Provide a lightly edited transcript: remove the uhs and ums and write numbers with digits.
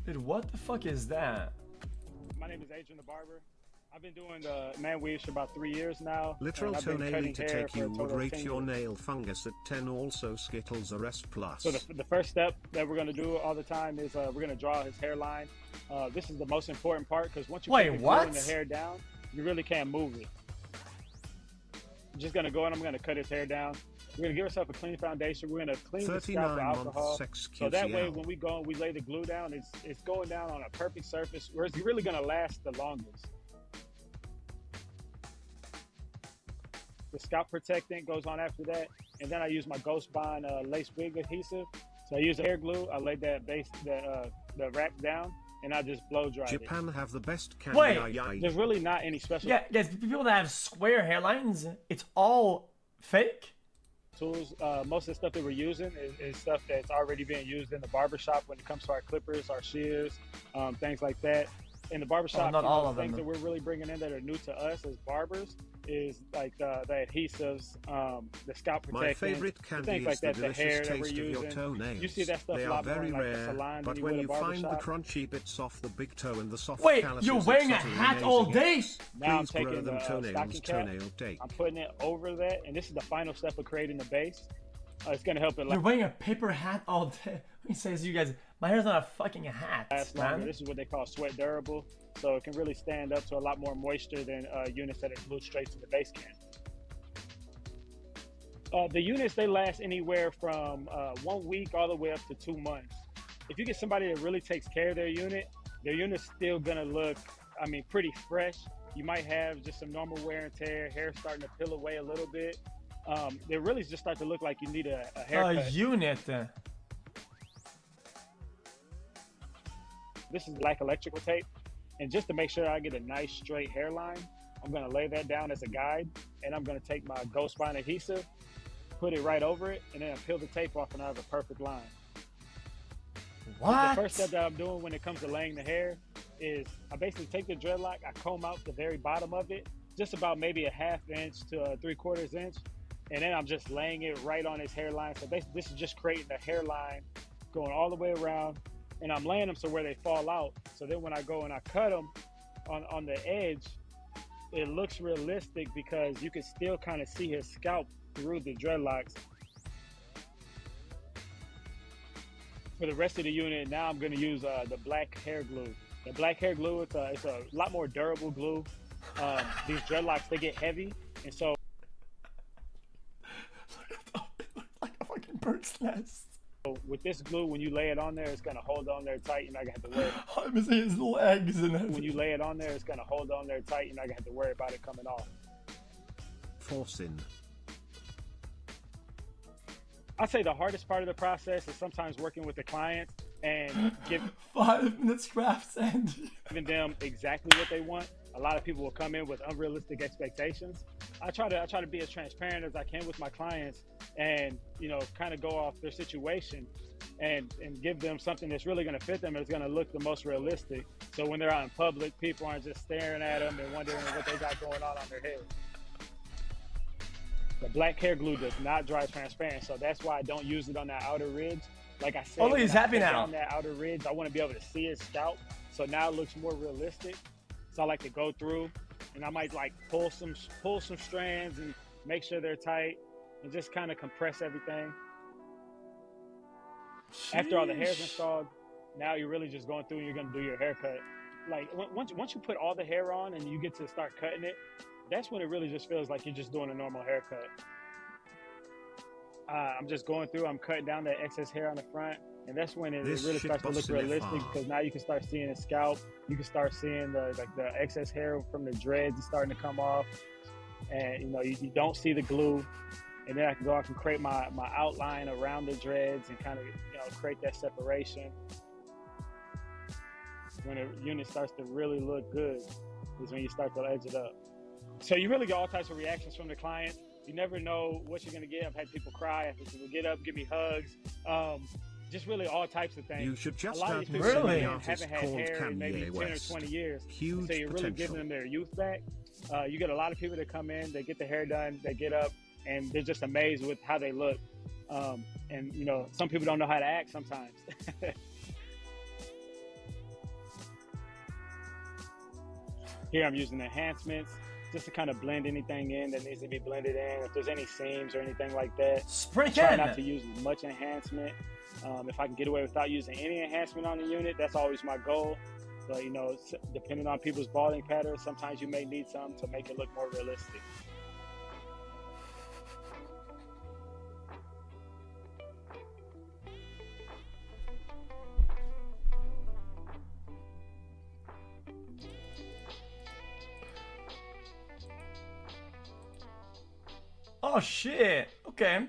Dude, what the fuck is that? My name is Adrian the Barber. I've been doing man weaves for about 3 years now. Literal toenail to take you would rate your years. nail fungus at 10. Also Skittles are S+. So the first step that we're going to do all the time is we're going to draw his hairline. This is the most important part because once you put the glue in the hair down, you really can't move it. I'm just going to go and I'm going to cut his hair down. We're going to give ourselves a clean foundation. We're going to clean the scalp with alcohol. So that way when we go and we lay the glue down, it's going down on a perfect surface where it's really going to last the longest. The scalp protectant goes on after that, and then I use my Ghost Bond lace wig adhesive. So I use hair glue. I lay that the rack down, and I just blow dry Japan it. have the best candy. Wait, there's really not any special. Yeah, guys, people that have square hairlines, it's all fake. Tools. Most of the stuff that we're using is stuff that's already being used in the barbershop when it comes to our clippers, our shears, things like that. In the barbershop, not all of them. Things that we're really bringing in that are new to us as barbers is like the adhesives, the scalp protectant, My favorite candy things like is the that, the hair delicious that we're taste of your using. toenails. You see that stuff they a are lot very more in, like, rare, the salon but than when you you would a find the barbershop. crunchy bits off the big toe and the soft Wait, calluses, you're wearing a it's utterly hat all amazing. day? Now I'm Please grow taking them the toenails, stocking cap. toenail date. I'm putting it over that, and this is the final step of creating the base. It's going to help it You're wearing a paper hat all day. He says, you guys, my hair's not a fucking hat, last man. longer. This is what they call sweat durable, so it can really stand up to a lot more moisture than units that are glued straight to the base can. The units, they last anywhere from 1 week all the way up to 2 months. If you get somebody that really takes care of their unit's still gonna look, I mean, pretty fresh. You might have just some normal wear and tear, hair starting to peel away a little bit. They really just start to look like you need a haircut. A unit. This is black electrical tape, and just to make sure I get a nice straight hairline, I'm gonna lay that down as a guide, and I'm gonna take my Ghost Bond adhesive, put it right over it, and then I peel the tape off and I have a perfect line. What? The first step that I'm doing when it comes to laying the hair is I basically take the dreadlock, I comb out the very bottom of it, just about maybe a 1/2 inch to a 3/4 inch, and then I'm just laying it right on his hairline. So basically this is just creating a hairline going all the way around, and I'm laying them so where they fall out. So then when I go and I cut them on the edge, it looks realistic because you can still kind of see his scalp through the dreadlocks. For the rest of the unit, now I'm going to use the black hair glue. The black hair glue, it's a lot more durable glue. These dreadlocks, they get heavy, and so It looks like a fucking bird's nest. with this glue, when you lay it on there, it's going to hold on there tight. You're not going to have to worry. I'm missing his legs and everything. When you lay it on there, it's going to hold on there tight. You're not going to have to worry about it coming off. Force in. I'd say the hardest part of the process is sometimes working with the clients and 5 minutes crafts and giving them exactly what they want. A lot of people will come in with unrealistic expectations. I try to be as transparent as I can with my clients and, you know, kind of go off their situation and give them something that's really going to fit them and it's going to look the most realistic. So when they're out in public, people aren't just staring at them and wondering what they got going on their head. The black hair glue does not dry transparent, so that's why I don't use it on that outer ridge. Like I said, oh, look, he's happy now. On that outer ridge, I want to be able to see his scalp, so now it looks more realistic. So I like to go through, and I might like pull some strands and make sure they're tight, and just kind of compress everything. Sheesh. After all the hair's installed, now you're really just going through and you're gonna do your haircut. Like once you put all the hair on and you get to start cutting it, that's when it really just feels like you're just doing a normal haircut. I'm just going through, I'm cutting down that excess hair on the front, and that's when it really starts to look realistic because now you can start seeing his scalp. You can start seeing the excess hair from the dreads is starting to come off, and you know you don't see the glue. And then I can create my outline around the dreads and kind of create that separation. When a unit starts to really look good is when you start to edge it up. So you really get all types of reactions from the client. You never know what you're going to get. I've had people cry. I've had people get up, give me hugs. Just really all types of things. You should just a lot of these people really haven't had hair in maybe 10 or 20 years. Huge so you're really giving them their youth back. You get a lot of people that come in, they get their hair done, they get up, and they're just amazed with how they look. And some people don't know how to act sometimes. Here I'm using enhancements just to kind of blend anything in that needs to be blended in. If there's any seams or anything like that, Spring try not to use as much enhancement. If I can get away without using any enhancement on the unit, that's always my goal. But you know, depending on people's balding patterns, sometimes you may need some to make it look more realistic. Oh shit. Okay.